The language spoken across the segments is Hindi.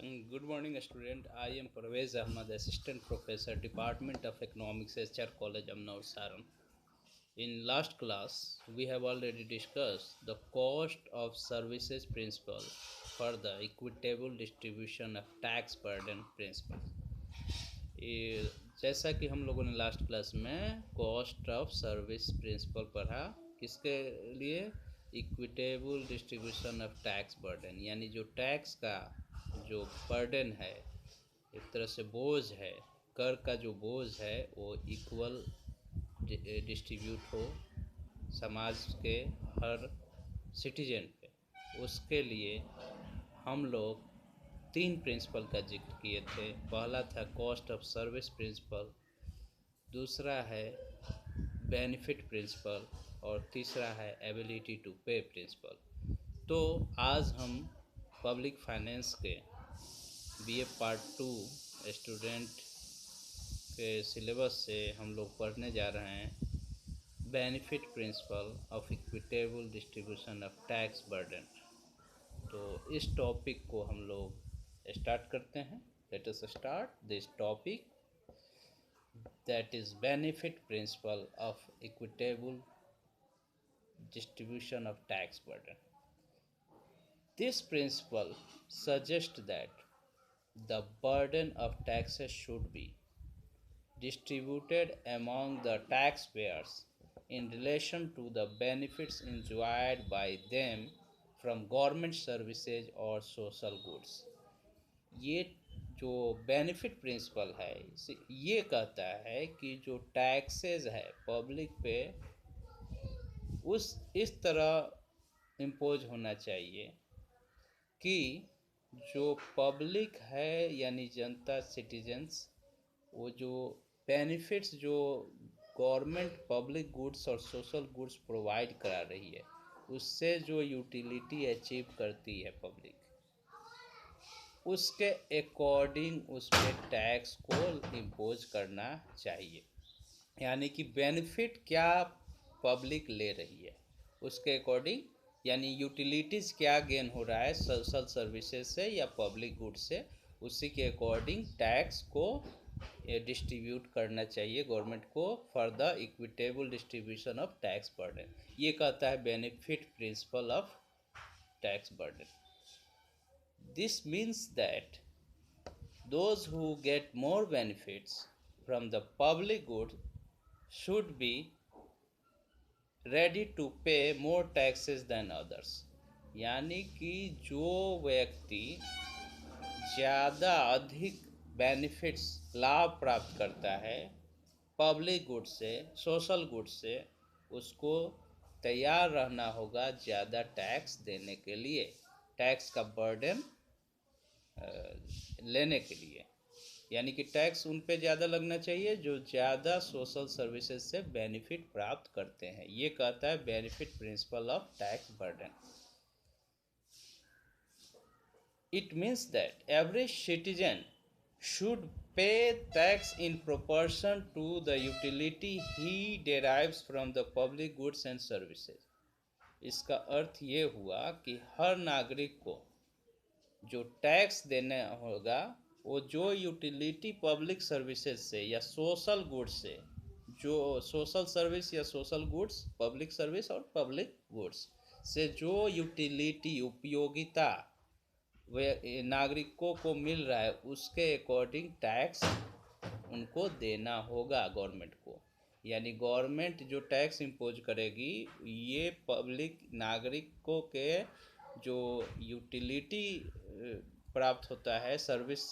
Good morning, student. I am Parvez Ahmad, Assistant Professor, Department of Economics, HR College, Amnaur, Saran. In last class, we have already discussed the cost of services principle for the equitable distribution of tax burden principle. ये जैसा कि हम लोगों ने लास्ट क्लास में कॉस्ट ऑफ सर्विस प्रिंसिपल पढ़ा, किसके लिए? Equitable distribution of tax burden, यानी जो टैक्स का जो बर्डन है, एक तरह से बोझ है, कर का जो बोझ है वो इक्वल डिस्ट्रीब्यूट हो समाज के हर सिटीजन पे। उसके लिए हम लोग तीन प्रिंसिपल का जिक्र किए थे। पहला था कॉस्ट ऑफ सर्विस प्रिंसिपल, दूसरा है बेनिफिट प्रिंसिपल और तीसरा है एबिलिटी टू पे प्रिंसिपल। तो आज हम पब्लिक फाइनेंस के बीए पार्ट 2 स्टूडेंट के सिलेबस से हम लोग पढ़ने जा रहे हैं benefit principle of equitable distribution of tax burden. तो इस टॉपिक को हम लोग स्टार्ट करते हैं। Let us start this topic, that is benefit principle of equitable distribution of tax burden. This principle suggests that the burden of taxes should be distributed among the taxpayers in relation to the benefits enjoyed by them from government services or social goods. ये जो बेनिफिट प्रिंसिपल है ये कहता है कि जो टैक्सेस है पब्लिक पे उस इस तरह इम्पोज होना चाहिए कि जो पब्लिक है यानी जनता सिटीजन्स, वो जो बेनिफिट्स जो गवर्नमेंट पब्लिक गुड्स और सोशल गुड्स प्रोवाइड करा रही है उससे जो यूटिलिटी अचीव करती है पब्लिक, उसके अकॉर्डिंग उस पर टैक्स को इम्पोज करना चाहिए। यानी कि बेनिफिट क्या पब्लिक ले रही है उसके अकॉर्डिंग, यानी यूटिलिटीज़ क्या गेन हो रहा है सोशल सर्विसेज से या पब्लिक गुड से, उसी के अकॉर्डिंग टैक्स को डिस्ट्रीब्यूट करना चाहिए गवर्नमेंट को for the equitable distribution of tax burden. ये कहता है benefit principle of tax burden. This means that those who get more benefits from the public good should be ready to pay more taxes than others। यानी कि जो व्यक्ति ज़्यादा अधिक बेनिफिट्स लाभ प्राप्त करता है पब्लिक गुड से सोशल गुड से, उसको तैयार रहना होगा ज़्यादा टैक्स देने के लिए, टैक्स का बर्डन लेने के लिए। यानी कि टैक्स उन पे ज़्यादा लगना चाहिए जो ज़्यादा सोशल सर्विसेज से बेनिफिट प्राप्त करते हैं। ये कहता है benefit principle of tax burden. It means that every citizen should pay tax in proportion to the utility he derives from the public goods and services। इसका अर्थ ये हुआ कि हर नागरिक को जो टैक्स देना होगा वो जो यूटिलिटी पब्लिक सर्विसेज से या सोशल गुड्स से, जो सोशल सर्विस या सोशल गुड्स, पब्लिक सर्विस और पब्लिक गुड्स से जो यूटिलिटी उपयोगिता वे नागरिकों को मिल रहा है उसके अकॉर्डिंग टैक्स उनको देना होगा गवर्नमेंट को। यानी गवर्नमेंट जो टैक्स इम्पोज करेगी ये पब्लिक नागरिकों के जो यूटिलिटी प्राप्त होता है सर्विस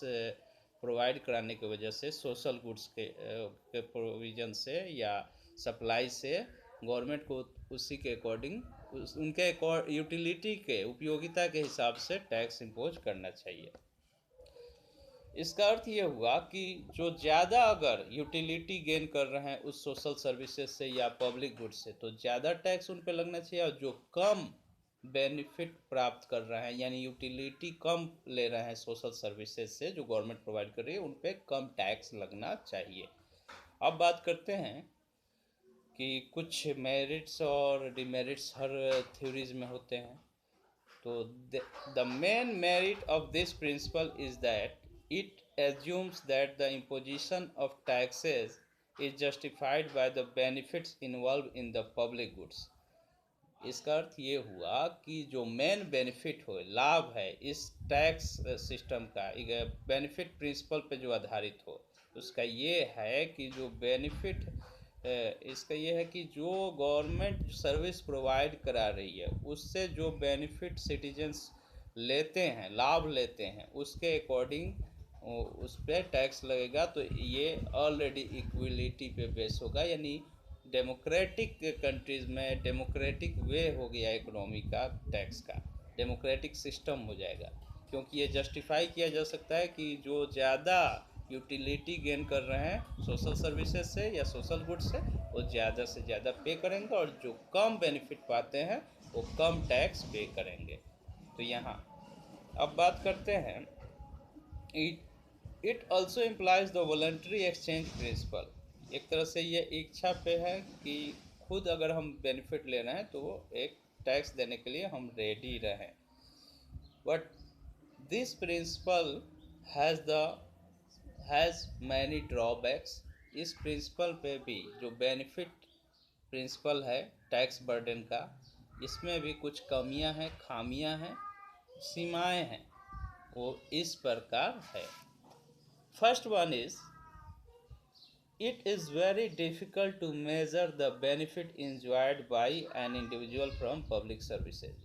प्रोवाइड कराने की वजह से, सोशल गुड्स के प्रोविज़न से या सप्लाई से, गवर्नमेंट को उसी के अकॉर्डिंग उनके यूटिलिटी के उपयोगिता के हिसाब से टैक्स इम्पोज करना चाहिए। इसका अर्थ ये हुआ कि जो ज़्यादा अगर यूटिलिटी गेन कर रहे हैं उस सोशल सर्विसेज से या पब्लिक गुड्स से तो ज़्यादा टैक्स उन पे लगना चाहिए, और जो कम बेनिफिट प्राप्त कर रहे हैं यानी यूटिलिटी कम ले रहे हैं सोशल सर्विसेज से जो गवर्नमेंट प्रोवाइड कर रही है उन पे कम टैक्स लगना चाहिए। अब बात करते हैं कि कुछ मेरिट्स और डिमेरिट्स हर थ्योरीज में होते हैं। तो the main merit of this principle is that it assumes that the imposition of taxes is justified by the benefits involved in the public goods. इसका अर्थ ये हुआ कि जो मेन बेनिफिट हो, लाभ है इस टैक्स सिस्टम का, बेनिफिट प्रिंसिपल पे जो आधारित हो, उसका ये है कि जो बेनिफिट इसका ये है कि जो गवर्नमेंट सर्विस प्रोवाइड करा रही है उससे जो बेनिफिट सिटीजन्स लेते हैं, लाभ लेते हैं, उसके अकॉर्डिंग उस पर टैक्स लगेगा। तो ये ऑलरेडी इक्वलिटी पे बेस होगा, यानी डेमोक्रेटिक कंट्रीज़ में डेमोक्रेटिक वे हो गया इकोनॉमी का, टैक्स का डेमोक्रेटिक सिस्टम हो जाएगा, क्योंकि ये जस्टिफाई किया जा सकता है कि जो ज़्यादा यूटिलिटी गेन कर रहे हैं सोशल सर्विसेज से या सोशल गुड्स से, वो ज़्यादा से ज़्यादा पे करेंगे, और जो कम बेनिफिट पाते हैं वो कम टैक्स पे करेंगे। तो यहाँ अब बात करते हैं, it also implies the voluntary exchange principle. एक तरह से ये इच्छा पे है कि खुद अगर हम बेनिफिट ले रहे हैं तो एक टैक्स देने के लिए हम रेडी रहें। But this principle has many drawbacks. इस प्रिंसिपल पे भी, जो बेनिफिट प्रिंसिपल है टैक्स बर्डन का, इसमें भी कुछ कमियां हैं, खामियां हैं, सीमाएं हैं। वो इस प्रकार है। First one is, it is very difficult to measure the benefit enjoyed by an individual from public services।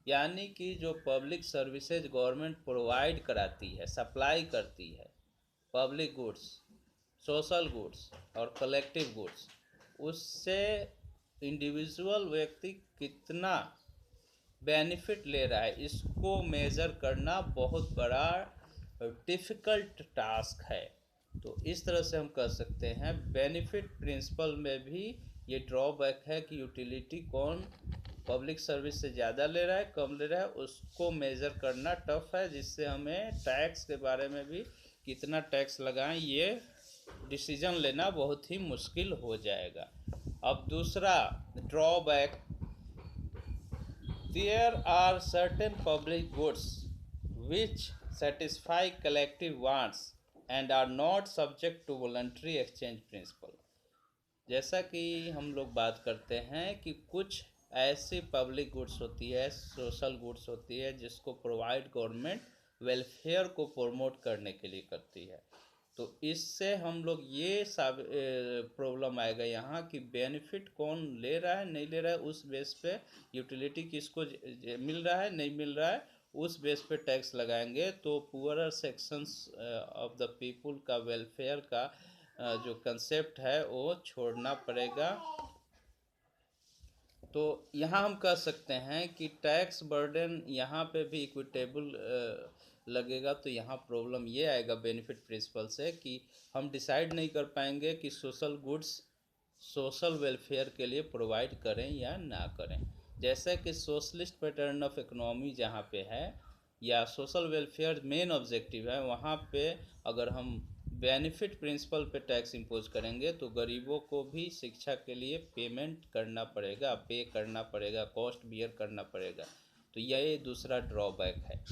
यानी कि जो पब्लिक सर्विसेज गवर्नमेंट प्रोवाइड कराती है, सप्लाई करती है, पब्लिक गुड्स, सोशल गुड्स और कलेक्टिव गुड्स, उससे इंडिविजुअल व्यक्ति कितना बेनिफिट ले रहा है, इसको मेज़र करना बहुत बड़ा डिफ़िकल्ट टास्क है। तो इस तरह से हम कह सकते हैं बेनिफिट प्रिंसिपल में भी ये ड्रॉबैक है कि यूटिलिटी कौन पब्लिक सर्विस से ज़्यादा ले रहा है, कम ले रहा है, उसको मेज़र करना टफ है, जिससे हमें टैक्स के बारे में भी कितना टैक्स लगाएं ये डिसीजन लेना बहुत ही मुश्किल हो जाएगा। अब दूसरा drawback, there are certain public goods which satisfy collective wants and are not subject to voluntary exchange principle। जैसा कि हम लोग बात करते हैं कि कुछ ऐसी पब्लिक गुड्स होती है, सोशल गुड्स होती है, जिसको प्रोवाइड गवर्नमेंट वेलफेयर को प्रमोट करने के लिए करती है। तो इससे हम लोग ये सब प्रॉब्लम आएगा यहाँ कि बेनिफिट कौन ले रहा है, नहीं ले रहा है, उस बेस पे यूटिलिटी किसको मिल रहा है, नहीं मिल रहा है, उस बेस पे टैक्स लगाएंगे। तो poorer sections of the people का वेलफेयर का जो कंसेप्ट है वो छोड़ना पड़ेगा। तो यहाँ हम कह सकते हैं कि टैक्स बर्डन यहाँ पे भी इक्विटेबल लगेगा। तो यहाँ प्रॉब्लम ये आएगा बेनिफिट प्रिंसिपल से कि हम डिसाइड नहीं कर पाएंगे कि सोशल गुड्स सोशल वेलफेयर के लिए प्रोवाइड करें या ना करें। जैसे कि सोशलिस्ट पैटर्न ऑफ इकोनॉमी जहाँ पे है, या सोशल वेलफेयर मेन ऑब्जेक्टिव है, वहाँ पे अगर हम बेनिफिट प्रिंसिपल पे टैक्स इम्पोज करेंगे तो गरीबों को भी शिक्षा के लिए पेमेंट करना पड़ेगा, पे करना पड़ेगा, कॉस्ट बियर करना पड़ेगा। तो यह दूसरा ड्रॉबैक है।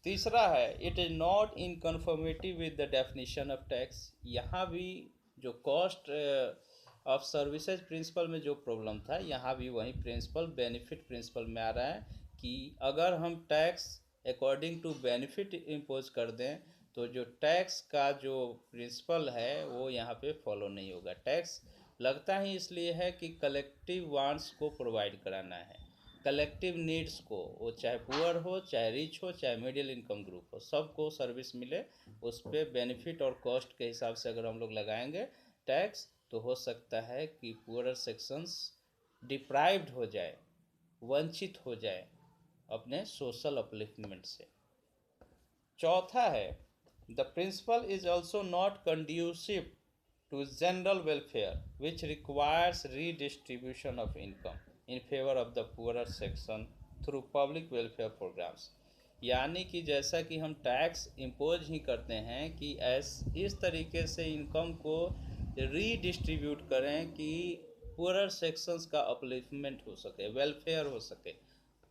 तीसरा है, it is not in conformity with the definition of tax. यहाँ भी जो कॉस्ट ऑफ सर्विसेज प्रिंसिपल में जो प्रॉब्लम था, यहाँ भी वही प्रिंसिपल बेनिफिट प्रिंसिपल में आ रहा है कि अगर हम tax according to benefit impose कर दें तो जो टैक्स का जो प्रिंसिपल है वो यहाँ पे फॉलो नहीं होगा। टैक्स लगता ही इसलिए है कि कलेक्टिव वांट्स को प्रोवाइड कराना है, कलेक्टिव नीड्स को, वो चाहे पुअर हो, चाहे रिच हो, चाहे मिडिल इनकम ग्रुप हो, सबको सर्विस मिले, उस पर बेनिफिट और कॉस्ट के हिसाब से अगर हम लोग लगाएंगे टैक्स, तो हो सकता है कि पुअरर सेक्शंस डिप्राइव्ड हो जाए, वंचित हो जाए अपने सोशल अपलिफ्टमेंट से। चौथा है, the principle is also not conducive to general welfare which requires redistribution of income in favour of the poorer section through public welfare programs. यानी कि जैसा कि हम टैक्स इम्पोज ही करते हैं कि इस तरीके से इनकम को रीडिस्ट्रीब्यूट करें कि पुअरर सेक्शंस का अपलिफ्टमेंट हो सके, वेलफेयर हो सके।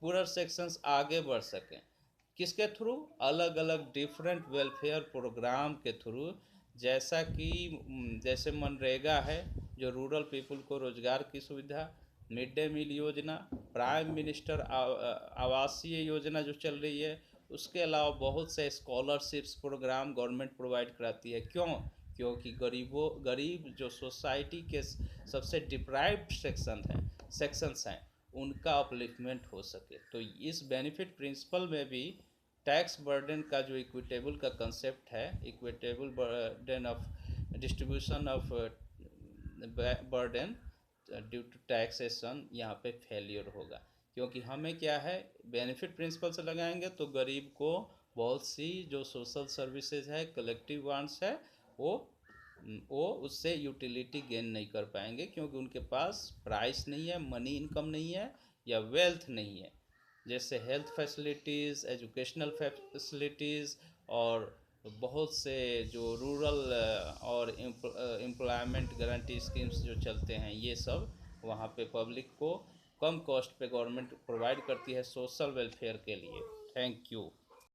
पूरा सेक्शंस आगे बढ़ सकें। किसके थ्रू? अलग अलग डिफरेंट वेलफेयर प्रोग्राम के थ्रू, जैसा कि जैसे मनरेगा है जो रूरल पीपल को रोजगार की सुविधा, मिड डे मील योजना, प्राइम मिनिस्टर आवासीय योजना जो चल रही है, उसके अलावा बहुत से स्कॉलरशिप्स प्रोग्राम गवर्नमेंट प्रोवाइड कराती है। क्यों? क्योंकि गरीब जो सोसाइटी के सबसे डिप्राइव्ड सेक्शंस हैं उनका अपलिफ्टमेंट हो सके। तो इस बेनिफिट प्रिंसिपल में भी टैक्स बर्डन का जो इक्विटेबल का कंसेप्ट है, equitable burden of distribution of burden due to taxation, यहाँ पे फेलियर होगा। क्योंकि हमें क्या है, बेनिफिट प्रिंसिपल से लगाएंगे तो गरीब को बहुत सी जो सोशल सर्विसेज है, कलेक्टिव वांट्स है, वो उससे यूटिलिटी गेन नहीं कर पाएंगे, क्योंकि उनके पास प्राइस नहीं है, मनी इनकम नहीं है, या वेल्थ नहीं है। जैसे हेल्थ फैसिलिटीज़, एजुकेशनल फैसिलिटीज़, और बहुत से जो रूरल और एम्प्लॉयमेंट गारंटी स्कीम्स जो चलते हैं, ये सब वहाँ पे पब्लिक को कम कॉस्ट पे गवर्नमेंट प्रोवाइड करती है सोशल वेलफेयर के लिए। Thank you.